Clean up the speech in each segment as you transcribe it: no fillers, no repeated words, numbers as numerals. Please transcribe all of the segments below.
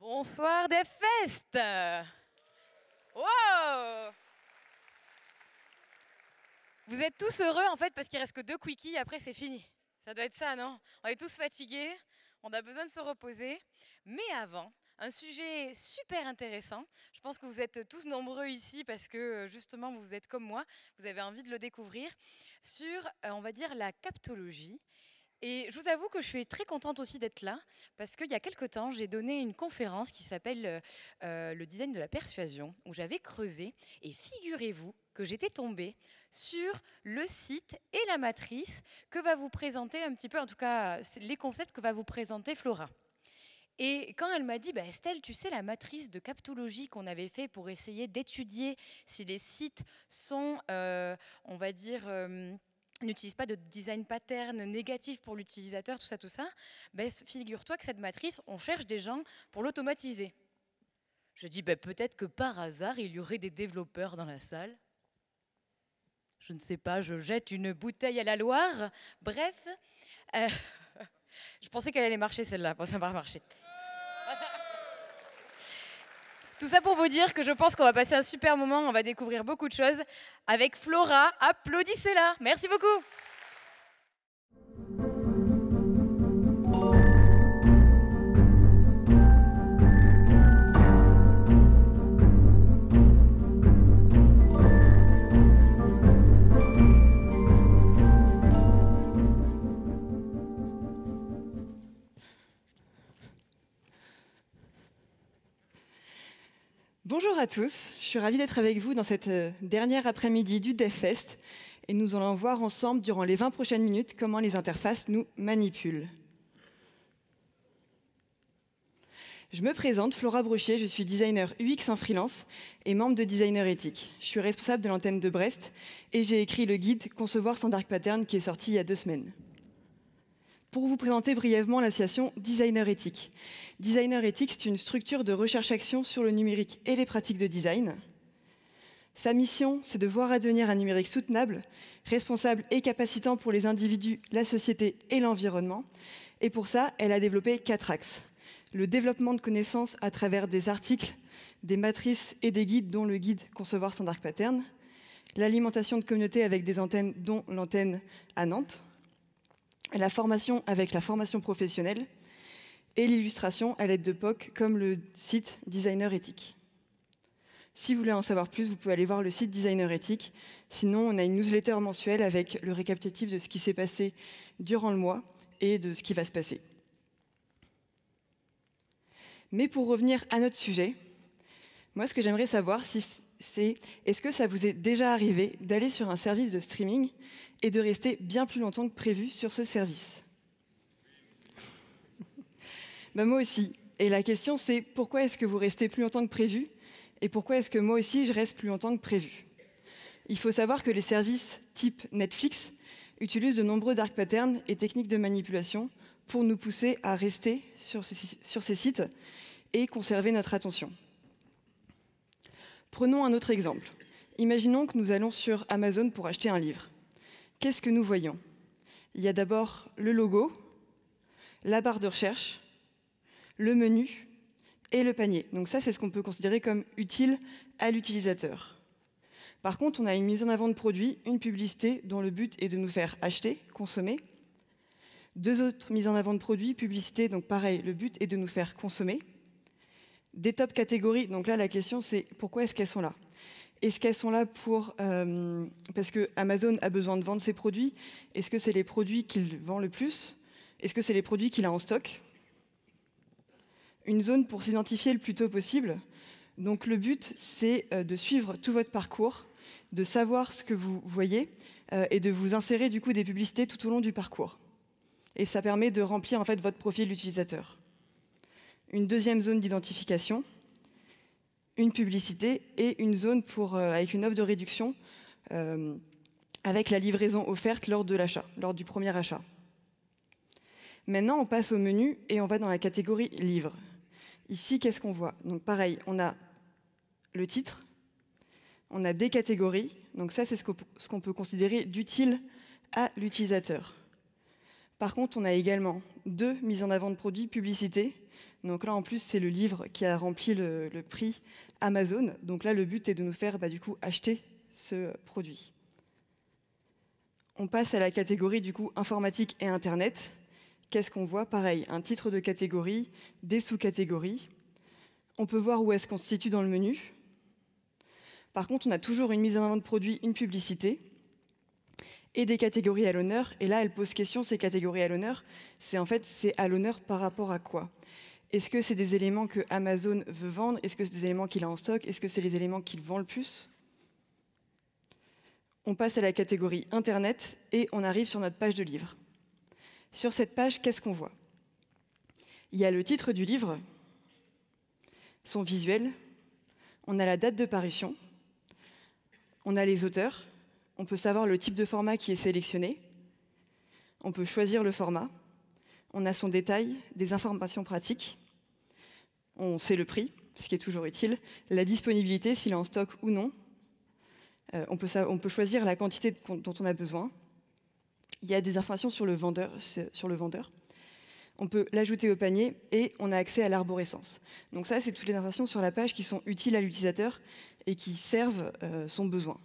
Bonsoir des festes. Wow. Vous êtes tous heureux en fait parce qu'il reste que 2 quickies, après c'est fini. Ça doit être ça, non? On est tous fatigués, on a besoin de se reposer. Mais avant, un sujet super intéressant. Je pense que vous êtes tous nombreux ici parce que justement vous êtes comme moi, vous avez envie de le découvrir sur, on va dire, la captologie. Et je vous avoue que je suis très contente aussi d'être là, parce qu'il y a quelque temps, j'ai donné une conférence qui s'appelle le design de la persuasion, où j'avais creusé, et figurez-vous que j'étais tombée sur le site et la matrice que va vous présenter un petit peu, en tout cas les concepts que va vous présenter Flora. Et quand elle m'a dit, bah Estelle, tu sais, la matrice de captologie qu'on avait fait pour essayer d'étudier si les sites sont, on va dire, n'utilise pas de design pattern négatif pour l'utilisateur, tout ça, ben, figure-toi que cette matrice, on cherche des gens pour l'automatiser. Je dis, ben, peut-être que par hasard, il y aurait des développeurs dans la salle. Je ne sais pas, je jette une bouteille à la Loire. Bref, je pensais qu'elle allait marcher celle-là, bon, ça n'a pas marché. Tout ça pour vous dire que je pense qu'on va passer un super moment, on va découvrir beaucoup de choses avec Flora. Applaudissez-la. Merci beaucoup. Bonjour à tous, je suis ravie d'être avec vous dans cette dernière après-midi du DevFest et nous allons voir ensemble durant les 20 prochaines minutes comment les interfaces nous manipulent. Je me présente, Flora Brochier, je suis designer UX en freelance et membre de Designer Éthique. Je suis responsable de l'antenne de Brest et j'ai écrit le guide Concevoir sans dark pattern qui est sorti il y a 2 semaines. Pour vous présenter brièvement l'association Designer Éthique. Designer Éthique, c'est une structure de recherche-action sur le numérique et les pratiques de design. Sa mission, c'est de voir advenir un numérique soutenable, responsable et capacitant pour les individus, la société et l'environnement. Et pour ça, elle a développé 4 axes. Le développement de connaissances à travers des articles, des matrices et des guides, dont le guide Concevoir sans dark pattern. L'alimentation de communautés avec des antennes, dont l'antenne à Nantes. La formation avec la formation professionnelle et l'illustration à l'aide de POC comme le site Designer Éthique. Si vous voulez en savoir plus, vous pouvez aller voir le site Designer Éthique. Sinon, on a une newsletter mensuelle avec le récapitulatif de ce qui s'est passé durant le mois et de ce qui va se passer. Mais pour revenir à notre sujet, moi, ce que j'aimerais savoir, c'est est-ce que ça vous est déjà arrivé d'aller sur un service de streaming et de rester bien plus longtemps que prévu sur ce service? Moi aussi. Et la question, c'est pourquoi est-ce que vous restez plus longtemps que prévu? Et pourquoi est-ce que moi aussi, je reste plus longtemps que prévu? Il faut savoir que les services type Netflix utilisent de nombreux dark patterns et techniques de manipulation pour nous pousser à rester sur ces sites et conserver notre attention. Prenons un autre exemple. Imaginons que nous allons sur Amazon pour acheter un livre. Qu'est-ce que nous voyons? Il y a d'abord le logo, la barre de recherche, le menu et le panier. Donc ça, c'est ce qu'on peut considérer comme utile à l'utilisateur. Par contre, on a une mise en avant de produit, une publicité dont le but est de nous faire acheter, consommer. 2 autres mises en avant de produits, publicité, donc pareil, le but est de nous faire consommer. Des top catégories, donc là la question c'est pourquoi est-ce qu'elles sont là? Est-ce qu'elles sont là parce que Amazon a besoin de vendre ses produits? Est-ce que c'est les produits qu'il vend le plus? Est-ce que c'est les produits qu'il a en stock? Une zone pour s'identifier le plus tôt possible. Donc le but c'est de suivre tout votre parcours, de savoir ce que vous voyez et de vous insérer du coup des publicités tout au long du parcours. Et ça permet de remplir en fait votre profil d'utilisateur. Une deuxième zone d'identification, une publicité et une zone avec une offre de réduction avec la livraison offerte lors de l'achat, lors du premier achat. Maintenant, on passe au menu et on va dans la catégorie livres. Ici, qu'est-ce qu'on voit? Donc pareil, on a le titre, on a des catégories, donc ça c'est ce qu'on peut considérer d'utile à l'utilisateur. Par contre, on a également 2 mises en avant de produits, publicité. Donc là, en plus, c'est le livre qui a rempli le prix Amazon. Donc là, le but est de nous faire du coup acheter ce produit. On passe à la catégorie du coup informatique et Internet. Qu'est-ce qu'on voit? Pareil, un titre de catégorie, des sous-catégories. On peut voir où est-ce qu'on se situe dans le menu. Par contre, on a toujours une mise en avant de produit, une publicité et des catégories à l'honneur. Et là, elle pose question, ces catégories à l'honneur, c'est à l'honneur par rapport à quoi? Est-ce que c'est des éléments que Amazon veut vendre? Est-ce que c'est des éléments qu'il a en stock? Est-ce que c'est les éléments qu'il vend le plus? On passe à la catégorie Internet et on arrive sur notre page de livre. Sur cette page, qu'est-ce qu'on voit? Il y a le titre du livre, son visuel, on a la date de parution, on a les auteurs, on peut savoir le type de format qui est sélectionné, on peut choisir le format, on a son détail, des informations pratiques, on sait le prix, ce qui est toujours utile, la disponibilité, s'il est en stock ou non, on peut choisir la quantité dont on a besoin. Il y a des informations sur le vendeur. On peut l'ajouter au panier et on a accès à l'arborescence. Donc ça, c'est toutes les informations sur la page qui sont utiles à l'utilisateur et qui servent son besoin.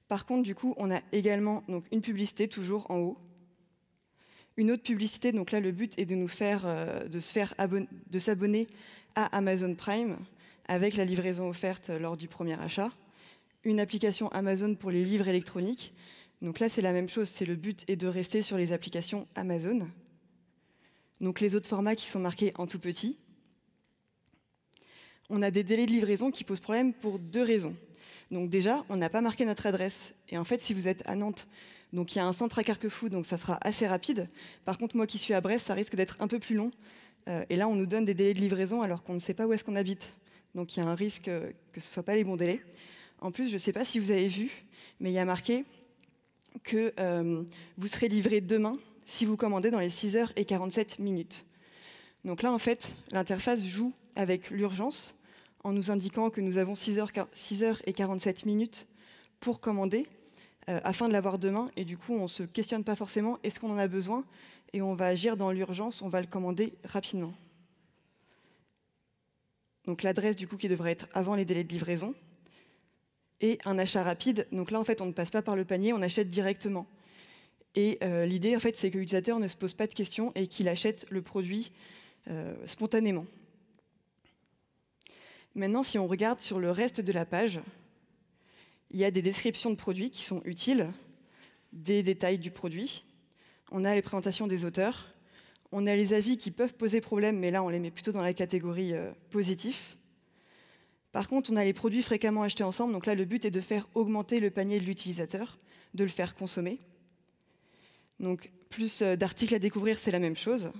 Par contre, du coup, on a également donc, une publicité toujours en haut. Une autre publicité, donc là, le but est de s'abonner à Amazon Prime avec la livraison offerte lors du premier achat. Une application Amazon pour les livres électroniques. Donc là, c'est la même chose, le but est de rester sur les applications Amazon. Donc les autres formats qui sont marqués en tout petit. On a des délais de livraison qui posent problème pour deux raisons. Donc déjà, on n'a pas marqué notre adresse. Et en fait, si vous êtes à Nantes, donc il y a un centre à Carquefou, donc ça sera assez rapide. Par contre, moi qui suis à Brest, ça risque d'être un peu plus long. Et là, on nous donne des délais de livraison alors qu'on ne sait pas où est-ce qu'on habite. Donc il y a un risque que ce ne soit pas les bons délais. En plus, je ne sais pas si vous avez vu, mais il y a marqué que vous serez livré demain si vous commandez dans les 6h47. Donc là, en fait, l'interface joue avec l'urgence en nous indiquant que nous avons 6h47 pour commander afin de l'avoir demain. Et du coup, on ne se questionne pas forcément est-ce qu'on en a besoin et on va agir dans l'urgence, on va le commander rapidement. Donc l'adresse, du coup, qui devrait être avant les délais de livraison. Et un achat rapide, donc là en fait on ne passe pas par le panier, on achète directement. Et l'idée en fait c'est que l'utilisateur ne se pose pas de questions et qu'il achète le produit spontanément. Maintenant si on regarde sur le reste de la page, il y a des descriptions de produits qui sont utiles, des détails du produit, on a les présentations des auteurs, on a les avis qui peuvent poser problème, mais là on les met plutôt dans la catégorie positif. Par contre, on a les produits fréquemment achetés ensemble. Donc là, le but est de faire augmenter le panier de l'utilisateur, de le faire consommer. Donc, plus d'articles à découvrir, c'est la même chose.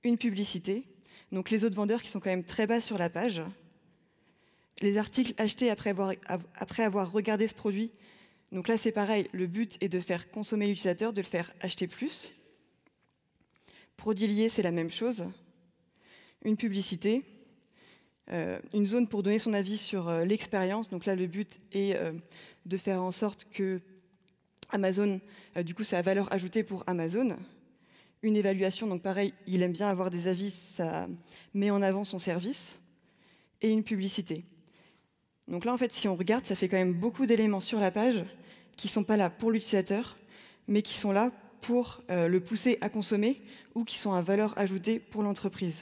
Une publicité. Donc, les autres vendeurs qui sont quand même très bas sur la page. Les articles achetés après avoir regardé ce produit. Donc là, c'est pareil. Le but est de faire consommer l'utilisateur, de le faire acheter plus. Produits liés, c'est la même chose. Une publicité. Une zone pour donner son avis sur l'expérience. Donc là, le but est de faire en sorte que Amazon, du coup, ça a valeur ajoutée pour Amazon. Une évaluation, donc pareil, il aime bien avoir des avis, ça met en avant son service. Et une publicité. Donc là, en fait, si on regarde, ça fait quand même beaucoup d'éléments sur la page qui ne sont pas là pour l'utilisateur, mais qui sont là pour le pousser à consommer ou qui sont à valeur ajoutée pour l'entreprise.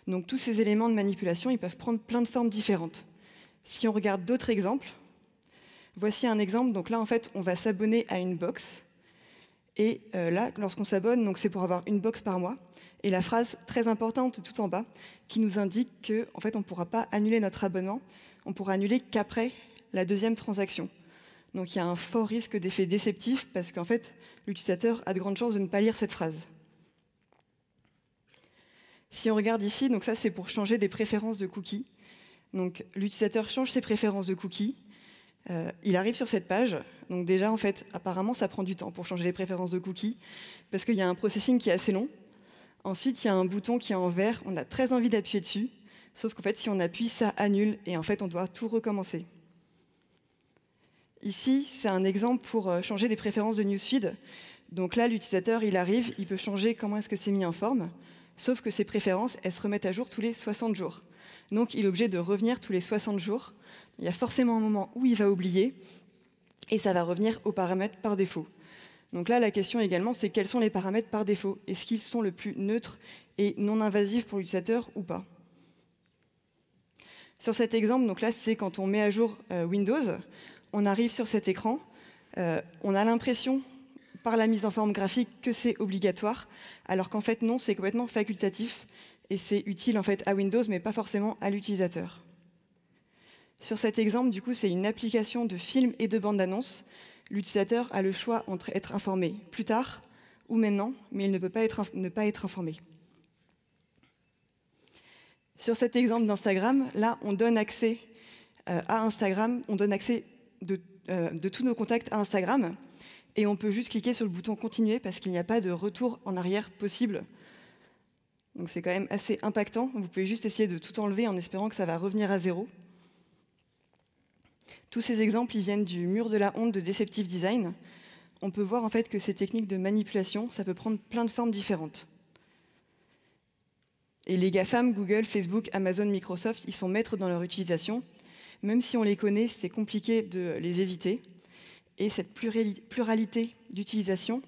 Donc tous ces éléments de manipulation, ils peuvent prendre plein de formes différentes. Si on regarde d'autres exemples, voici un exemple. Donc là, en fait, on va s'abonner à une box. Et là, lorsqu'on s'abonne, donc c'est pour avoir une box par mois. Et la phrase très importante tout en bas, qui nous indique qu'en fait, on ne pourra pas annuler notre abonnement. On pourra annuler qu'après la deuxième transaction. Donc il y a un fort risque d'effet déceptif parce qu'en fait, l'utilisateur a de grandes chances de ne pas lire cette phrase. Si on regarde ici, donc ça c'est pour changer des préférences de cookies. Donc l'utilisateur change ses préférences de cookies. Il arrive sur cette page. Donc déjà, en fait, apparemment, ça prend du temps pour changer les préférences de cookies parce qu'il y a un processing qui est assez long. Ensuite, il y a un bouton qui est en vert. On a très envie d'appuyer dessus. Sauf qu'en fait, si on appuie, ça annule et en fait, on doit tout recommencer. Ici, c'est un exemple pour changer des préférences de newsfeed. Donc là, l'utilisateur, il arrive, il peut changer comment est-ce que c'est mis en forme, sauf que ses préférences, elles se remettent à jour tous les 60 jours. Donc il est obligé de revenir tous les 60 jours. Il y a forcément un moment où il va oublier, et ça va revenir aux paramètres par défaut. Donc là, la question également, c'est quels sont les paramètres par défaut? Est-ce qu'ils sont le plus neutres et non invasifs pour l'utilisateur ou pas? Sur cet exemple, donc là, c'est quand on met à jour Windows, on arrive sur cet écran, on a l'impression, par la mise en forme graphique, que c'est obligatoire, alors qu'en fait, non, c'est complètement facultatif, et c'est utile en fait à Windows, mais pas forcément à l'utilisateur. Sur cet exemple, du coup, c'est une application de films et de bandes annonces. L'utilisateur a le choix entre être informé plus tard ou maintenant, mais il ne peut pas ne pas être informé. Sur cet exemple d'Instagram, là, on donne accès à Instagram, on donne accès de tous nos contacts à Instagram, et on peut juste cliquer sur le bouton « Continuer » parce qu'il n'y a pas de retour en arrière possible. Donc c'est quand même assez impactant. Vous pouvez juste essayer de tout enlever en espérant que ça va revenir à zéro. Tous ces exemples, ils viennent du mur de la honte de Deceptive Design. On peut voir en fait que ces techniques de manipulation, ça peut prendre plein de formes différentes. Et les GAFAM, Google, Facebook, Amazon, Microsoft, ils sont maîtres dans leur utilisation. Même si on les connaît, c'est compliqué de les éviter. Et cette pluralité d'utilisation,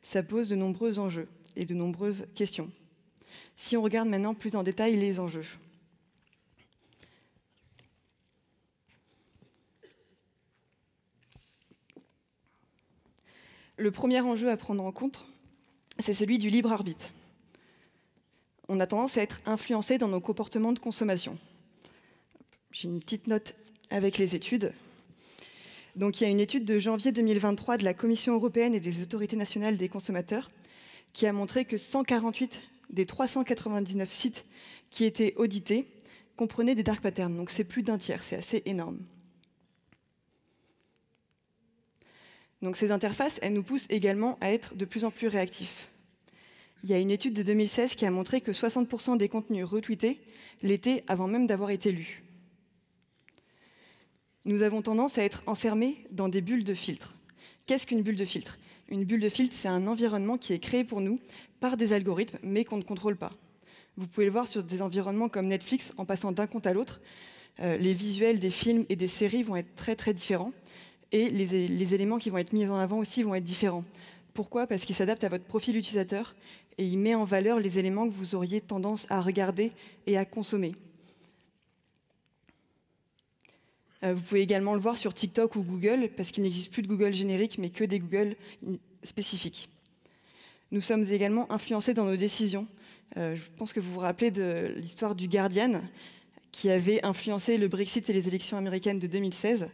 ça pose de nombreux enjeux et de nombreuses questions. Si on regarde maintenant plus en détail les enjeux. Le premier enjeu à prendre en compte, c'est celui du libre arbitre. On a tendance à être influencé dans nos comportements de consommation. J'ai une petite note avec les études. Donc, il y a une étude de janvier 2023 de la Commission européenne et des autorités nationales des consommateurs qui a montré que 148 des 399 sites qui étaient audités comprenaient des dark patterns. Donc, c'est plus d'un tiers, c'est assez énorme. Donc, ces interfaces, elles nous poussent également à être de plus en plus réactifs. Il y a une étude de 2016 qui a montré que 60% des contenus retweetés l'étaient avant même d'avoir été lus. Nous avons tendance à être enfermés dans des bulles de filtre. Qu'est-ce qu'une bulle de filtre? Une bulle de filtre, c'est un environnement qui est créé pour nous par des algorithmes, mais qu'on ne contrôle pas. Vous pouvez le voir sur des environnements comme Netflix, en passant d'un compte à l'autre. Les visuels des films et des séries vont être très très différents, et les éléments qui vont être mis en avant aussi vont être différents. Pourquoi? Parce qu'il s'adapte à votre profil utilisateur, et il met en valeur les éléments que vous auriez tendance à regarder et à consommer. Vous pouvez également le voir sur TikTok ou Google, parce qu'il n'existe plus de Google générique, mais que des Google spécifiques. Nous sommes également influencés dans nos décisions. Je pense que vous vous rappelez de l'histoire du Guardian, qui avait influencé le Brexit et les élections américaines de 2016.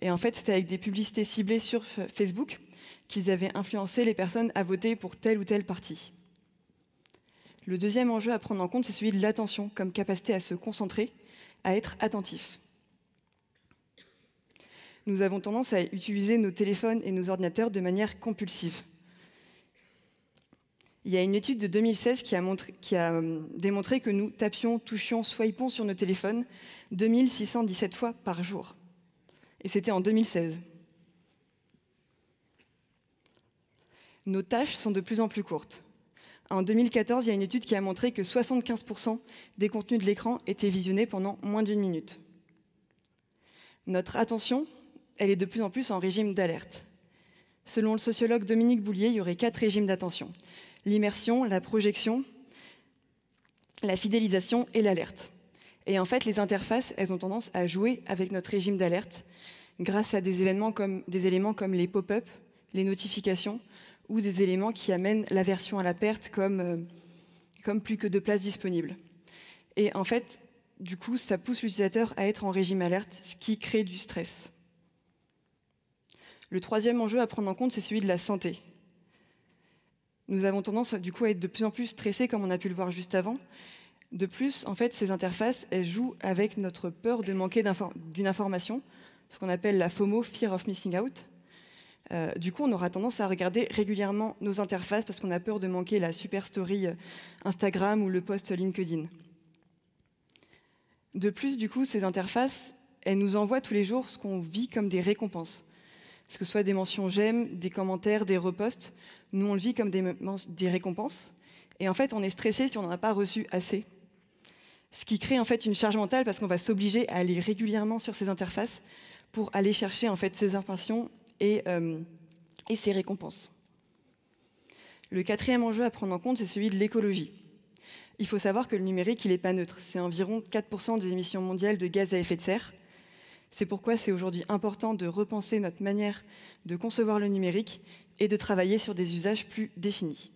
Et en fait, c'était avec des publicités ciblées sur Facebook qu'ils avaient influencé les personnes à voter pour tel ou tel parti. Le deuxième enjeu à prendre en compte, c'est celui de l'attention, comme capacité à se concentrer, à être attentif. Nous avons tendance à utiliser nos téléphones et nos ordinateurs de manière compulsive. Il y a une étude de 2016 qui a démontré que nous tapions, touchions, swipons sur nos téléphones 2617 fois par jour. Et c'était en 2016. Nos tâches sont de plus en plus courtes. En 2014, il y a une étude qui a montré que 75% des contenus de l'écran étaient visionnés pendant moins d'1 minute. Notre attention, elle est de plus en plus en régime d'alerte. Selon le sociologue Dominique Boulier, il y aurait 4 régimes d'attention. L'immersion, la projection, la fidélisation et l'alerte. Et en fait, les interfaces, elles ont tendance à jouer avec notre régime d'alerte grâce à des éléments comme les pop-up, les notifications ou des éléments qui amènent l'aversion à la perte comme plus que de place disponible. Et en fait, du coup, ça pousse l'utilisateur à être en régime alerte, ce qui crée du stress. Le troisième enjeu à prendre en compte, c'est celui de la santé. Nous avons tendance, du coup, à être de plus en plus stressés, comme on a pu le voir juste avant. De plus, en fait, ces interfaces, elles jouent avec notre peur de manquer d'une information, ce qu'on appelle la FOMO, Fear of Missing Out. Du coup, on aura tendance à regarder régulièrement nos interfaces parce qu'on a peur de manquer la super story Instagram ou le post LinkedIn. De plus, du coup, ces interfaces, elles nous envoient tous les jours ce qu'on vit comme des récompenses. ce que ce soit des mentions j'aime, des commentaires, des reposts. Nous, on le vit comme des récompenses. Et en fait, on est stressé si on n'en a pas reçu assez. Ce qui crée en fait une charge mentale parce qu'on va s'obliger à aller régulièrement sur ces interfaces pour aller chercher en fait ces informations et ces récompenses. Le quatrième enjeu à prendre en compte, c'est celui de l'écologie. Il faut savoir que le numérique, il n'est pas neutre. C'est environ 4% des émissions mondiales de gaz à effet de serre. C'est pourquoi c'est aujourd'hui important de repenser notre manière de concevoir le numérique et de travailler sur des usages plus définis.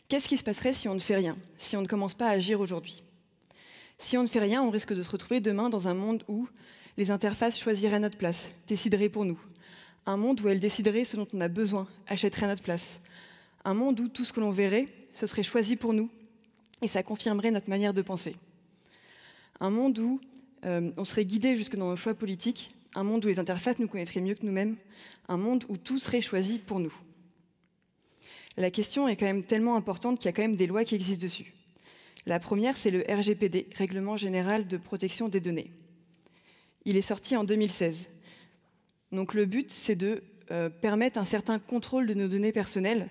Qu'est-ce qui se passerait si on ne fait rien, si on ne commence pas à agir aujourd'hui? Si on ne fait rien, on risque de se retrouver demain dans un monde où les interfaces choisiraient notre place, décideraient pour nous. Un monde où elles décideraient ce dont on a besoin, achèteraient notre place. Un monde où tout ce que l'on verrait, ce serait choisi pour nous et ça confirmerait notre manière de penser. Un monde où on serait guidé jusque dans nos choix politiques, un monde où les interfaces nous connaîtraient mieux que nous-mêmes, un monde où tout serait choisi pour nous. La question est quand même tellement importante qu'il y a quand même des lois qui existent dessus. La première, c'est le RGPD, Règlement général de protection des données. Il est sorti en 2016. Donc le but, c'est de permettre un certain contrôle de nos données personnelles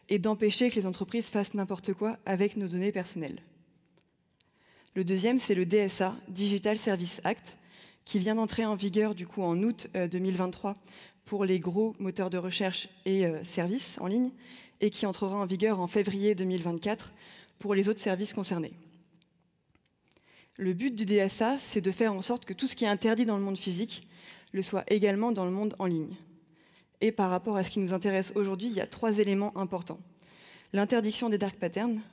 et d'empêcher que les entreprises fassent n'importe quoi avec nos données personnelles. Le deuxième, c'est le DSA, Digital Services Act, qui vient d'entrer en vigueur du coup en août 2023 pour les gros moteurs de recherche et services en ligne, et qui entrera en vigueur en février 2024 pour les autres services concernés. Le but du DSA, c'est de faire en sorte que tout ce qui est interdit dans le monde physique le soit également dans le monde en ligne. Et par rapport à ce qui nous intéresse aujourd'hui, il y a 3 éléments importants. L'interdiction des dark patterns,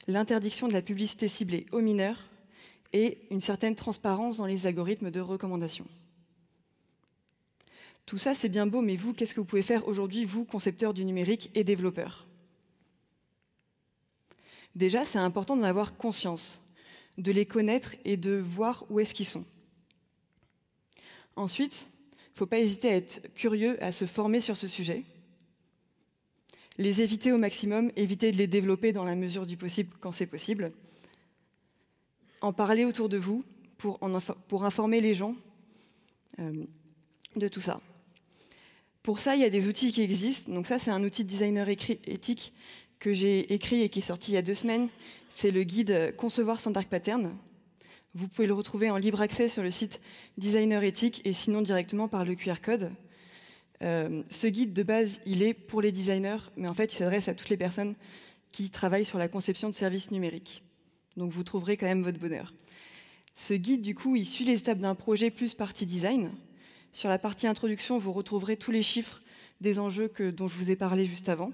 l'interdiction de la publicité ciblée aux mineurs et une certaine transparence dans les algorithmes de recommandation. Tout ça, c'est bien beau, mais vous, qu'est-ce que vous pouvez faire aujourd'hui, vous, concepteurs du numérique et développeurs? Déjà, c'est important d'en avoir conscience, de les connaître et de voir où est-ce qu'ils sont. Ensuite, il ne faut pas hésiter à être curieux, à se former sur ce sujet. Les éviter au maximum, éviter de les développer dans la mesure du possible quand c'est possible. En parler autour de vous pour informer les gens de tout ça. Pour ça, il y a des outils qui existent. Donc ça, c'est un outil de designer éthique que j'ai écrit et qui est sorti il y a 2 semaines. C'est le guide Concevoir sans dark pattern. Vous pouvez le retrouver en libre accès sur le site Designer Éthique et sinon directement par le QR code. Ce guide de base, il est pour les designers, mais en fait, il s'adresse à toutes les personnes qui travaillent sur la conception de services numériques. Donc vous trouverez quand même votre bonheur. Ce guide, du coup, il suit les étapes d'un projet plus partie design. Sur la partie introduction, vous retrouverez tous les chiffres des enjeux dont je vous ai parlé juste avant.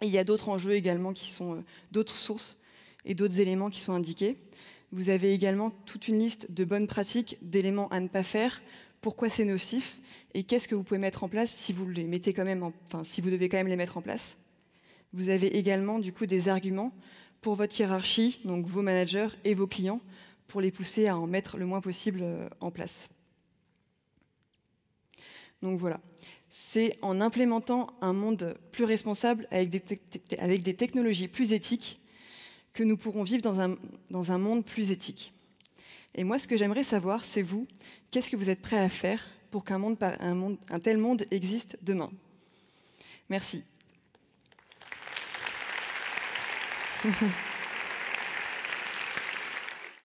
Et il y a d'autres enjeux également qui sont d'autres sources et d'autres éléments qui sont indiqués. Vous avez également toute une liste de bonnes pratiques, d'éléments à ne pas faire, pourquoi c'est nocif et qu'est-ce que vous pouvez mettre en place si vous les mettez quand même, si vous devez quand même les mettre en place. Vous avez également du coup des arguments pour votre hiérarchie, donc vos managers et vos clients, pour les pousser à en mettre le moins possible en place. Donc voilà, c'est en implémentant un monde plus responsable avec des technologies plus éthiques que nous pourrons vivre dans un monde plus éthique. Et moi, ce que j'aimerais savoir, c'est vous, qu'est-ce que vous êtes prêts à faire pour qu'un tel monde existe demain? Merci.